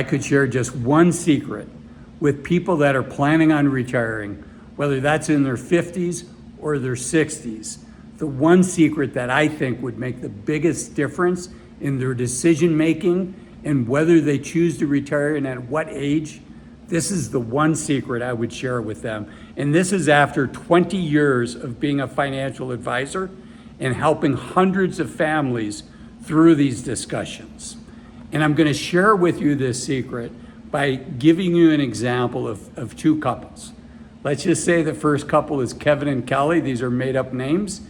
I could share just one secret with people that are planning on retiring, whether that's in their 50s or their 60s. The one secret that I think would make the biggest difference in their decision making and whether they choose to retire and at what age, this is the one secret I would share with them. And this is after 20 years of being a financial advisor and helping hundreds of families through these discussions. And I'm going to share with you this secret by giving you an example of two couples. Let's just say the first couple is Kevin and Kelly. These are made up names.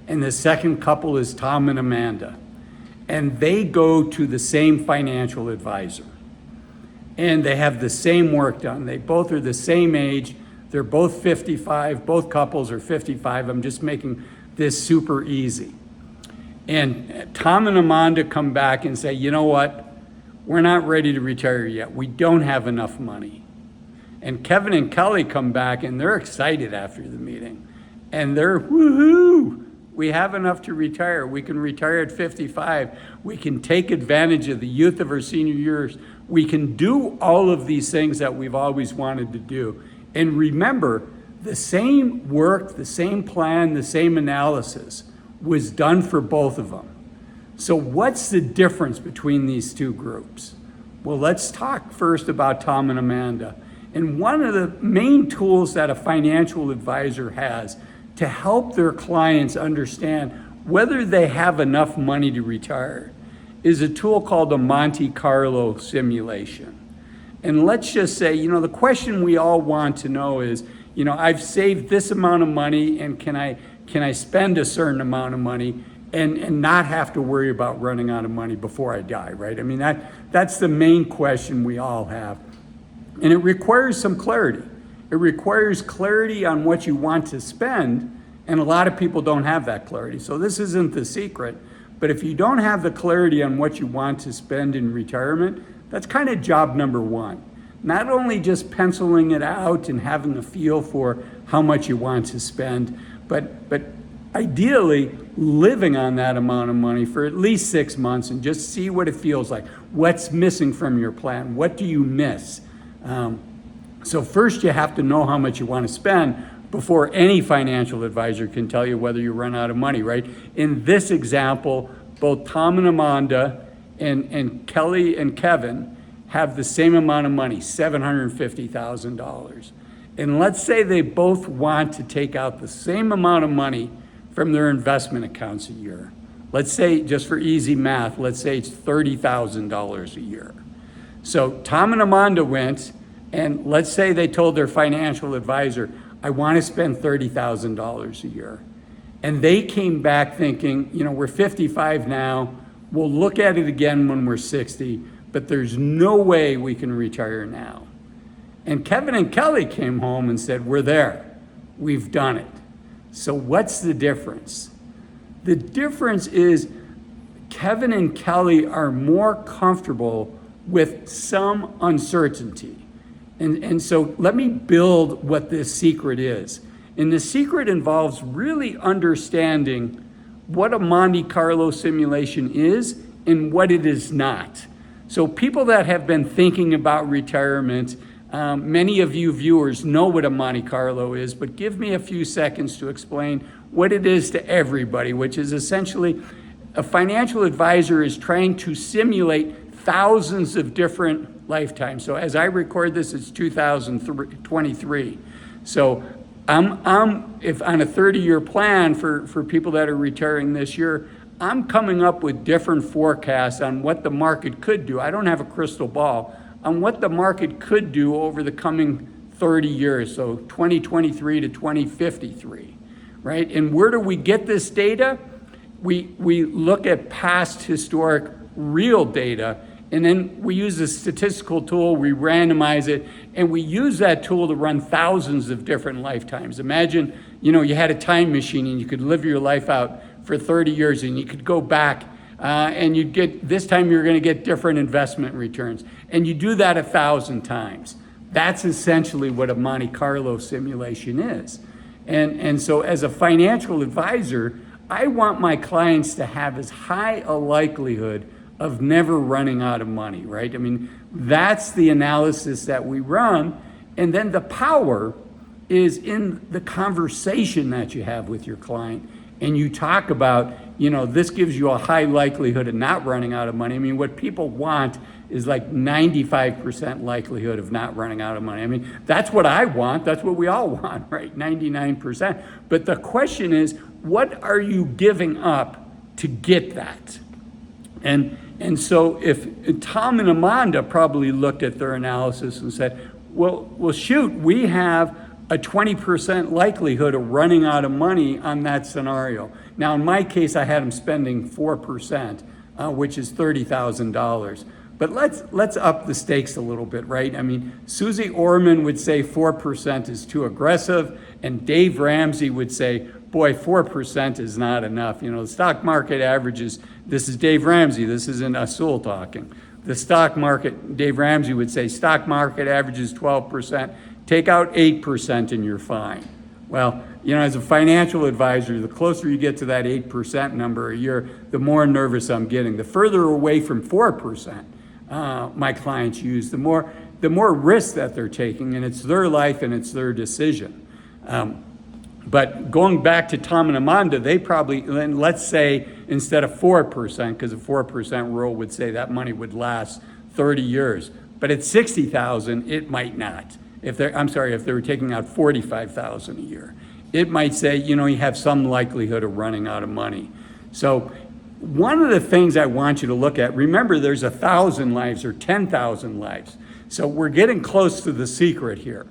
And the second couple is Tom and Amanda. And they go to the same financial advisor. And they have the same work done. They both are the same age. They're both 55. Both couples are 55. I'm just making this super easy. And Tom and Amanda come back and say, you know what? We're not ready to retire yet. We don't have enough money. And Kevin and Kelly come back and they're excited after the meeting. And they're, woohoo! We have enough to retire. We can retire at 55. We can take advantage of the youth of our senior years. We can do all of these things that we've always wanted to do. And remember, the same work, the same plan, the same analysis was done for both of them. So what's the difference between these two groups? Well, let's talk first about Tom and Amanda. And one of the main tools that a financial advisor has to help their clients understand whether they have enough money to retire is a tool called the Monte Carlo simulation. And let's just say, the question we all want to know is, I've saved this amount of money and can I spend a certain amount of money and not have to worry about running out of money before I die, right? I mean, that's the main question we all have. And it requires some clarity. It requires clarity on what you want to spend, and a lot of people don't have that clarity. So this isn't the secret, but if you don't have the clarity on what you want to spend in retirement, that's kind of job number one. Not only just penciling it out and having a feel for how much you want to spend, but ideally living on that amount of money for at least 6 months and just see what it feels like. What's missing from your plan? What do you miss? So first you have to know how much you want to spend before any financial advisor can tell you whether you run out of money, right? In this example, both Tom and Amanda and Kelly and Kevin have the same amount of money, $750,000. And let's say they both want to take out the same amount of money from their investment accounts a year. Let's say, just for easy math, let's say it's $30,000 a year. So Tom and Amanda went, and let's say they told their financial advisor, I want to spend $30,000 a year. And they came back thinking, we're 55 now, we'll look at it again when we're 60, but there's no way we can retire now. And Kevin and Kelly came home and said, we're there, we've done it. So what's the difference? The difference is Kevin and Kelly are more comfortable with some uncertainty. And so let me build what this secret is. And the secret involves really understanding what a Monte Carlo simulation is and what it is not. So people that have been thinking about retirement, many of you viewers know what a Monte Carlo is, but give me a few seconds to explain what it is to everybody, which is essentially a financial advisor is trying to simulate thousands of different lifetimes. So as I record this, it's 2023. So if on a 30-year plan for people that are retiring this year, I'm coming up with different forecasts on what the market could do. I don't have a crystal ball on what the market could do over the coming 30 years, so 2023 to 2053, right? And where do we get this data? We look at past historic real data, and then we use a statistical tool, we randomize it, and we use that tool to run thousands of different lifetimes. Imagine, you had a time machine and you could live your life out for 30 years and you could go back and you'd get, this time you're gonna get different investment returns. And you do that 1,000 times. That's essentially what a Monte Carlo simulation is. And so as a financial advisor, I want my clients to have as high a likelihood of never running out of money, right? I mean, That's the analysis that we run. And then the power is in the conversation that you have with your client. And you talk about, this gives you a high likelihood of not running out of money. I mean, what people want is like 95% likelihood of not running out of money. I mean, that's what I want. That's what we all want, right? 99%. But the question is, what are you giving up to get that? And so if Tom and Amanda probably looked at their analysis and said, well, shoot, we have a 20% likelihood of running out of money on that scenario. Now, in my case, I had them spending 4%, which is $30,000. But let's up the stakes a little bit, right? I mean, Susie Orman would say 4% is too aggressive, and Dave Ramsey would say, boy, 4% is not enough. The stock market averages, this is Dave Ramsey, this isn't Azul talking. The stock market, Dave Ramsey would say, stock market averages 12%, take out 8% and you're fine. Well, as a financial advisor, the closer you get to that 8% number a year, the more nervous I'm getting. The further away from 4% my clients use, the more risk that they're taking, and it's their life and it's their decision. But going back to Tom and Amanda, they probably, let's say instead of 4%, because a 4% rule would say that money would last 30 years. But at 60,000, it might not. If they were taking out 45,000 a year, it might say, you have some likelihood of running out of money. So one of the things I want you to look at, remember there's 1,000 lives or 10,000 lives. So we're getting close to the secret here.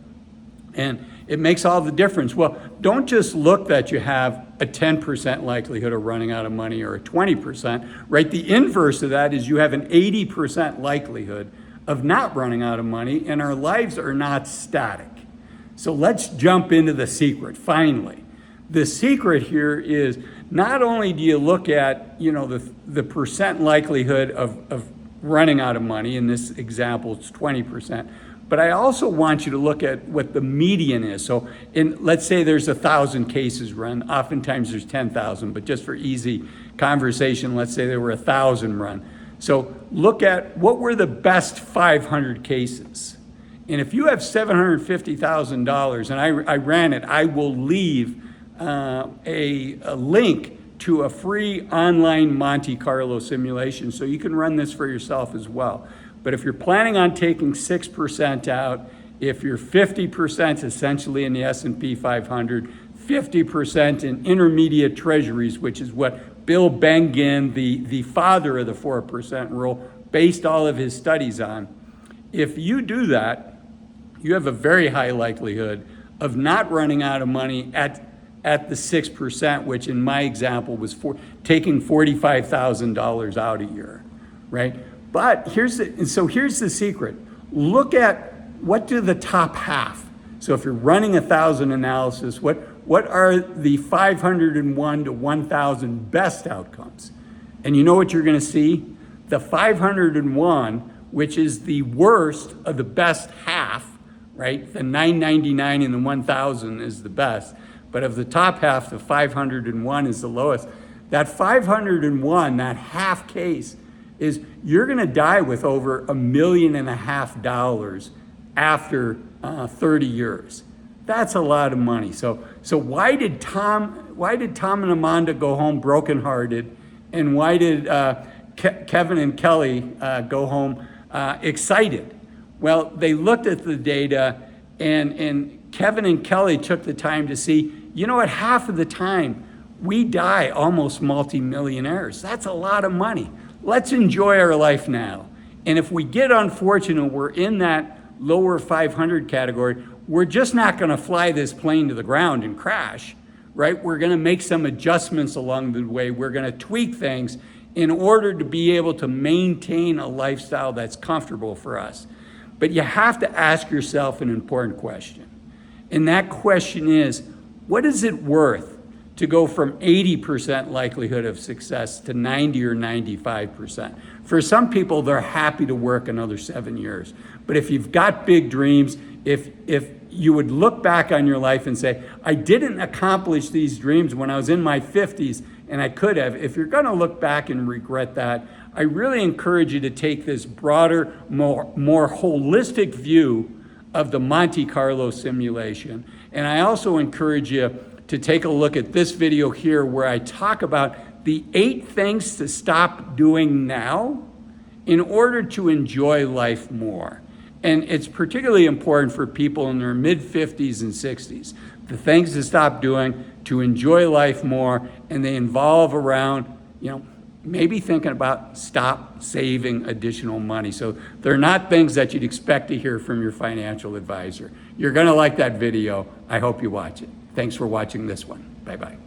And it makes all the difference. Well, don't just look that you have a 10% likelihood of running out of money or a 20%, right? The inverse of that is you have an 80% likelihood of not running out of money, and our lives are not static. So let's jump into the secret, finally. The secret here is not only do you look at, the percent likelihood of running out of money, in this example it's 20%, but I also want you to look at what the median is. So let's say there's 1,000 cases run, oftentimes there's 10,000, but just for easy conversation, let's say there were 1,000 run. So look at what were the best 500 cases. And if you have $750,000, and I ran it, I will leave a link to a free online Monte Carlo simulation, so you can run this for yourself as well. But if you're planning on taking 6% out, if you're 50% essentially in the S&P 500, 50% in intermediate treasuries, which is what Bill Bengen, the father of the 4% rule, based all of his studies on. If you do that, you have a very high likelihood of not running out of money at the 6%, which in my example was taking $45,000 out a year, right? But here's the secret. Look at what do the top half. So if you're running 1,000 analysis, what are the 501 to 1,000 best outcomes? And you know what you're going to see? The 501, which is the worst of the best half, right? The 999 and the 1,000 is the best. But of the top half, the 501 is the lowest. That 501, that half case, is you're going to die with over $1.5 million after 30 years. That's a lot of money. So why did Tom and Amanda go home brokenhearted, and why did Kevin and Kelly go home excited? Well, they looked at the data, and Kevin and Kelly took the time to see, at half of the time we die almost multimillionaires. That's a lot of money. Let's enjoy our life now. And if we get unfortunate, we're in that lower 500 category, we're just not going to fly this plane to the ground and crash, right? We're going to make some adjustments along the way. We're going to tweak things in order to be able to maintain a lifestyle that's comfortable for us. But you have to ask yourself an important question. And that question is, what is it worth to go from 80% likelihood of success to 90 or 95%? For some people, they're happy to work another 7 years. But if you've got big dreams, if you would look back on your life and say, I didn't accomplish these dreams when I was in my 50s, and I could have, if you're gonna look back and regret that, I really encourage you to take this broader, more holistic view of the Monte Carlo simulation. And I also encourage you to take a look at this video here where I talk about the 8 things to stop doing now in order to enjoy life more. And it's particularly important for people in their mid-50s and 60s. The things to stop doing to enjoy life more, and they involve around, maybe thinking about stop saving additional money. So they're not things that you'd expect to hear from your financial advisor. You're gonna like that video. I hope you watch it. Thanks for watching this one. Bye-bye.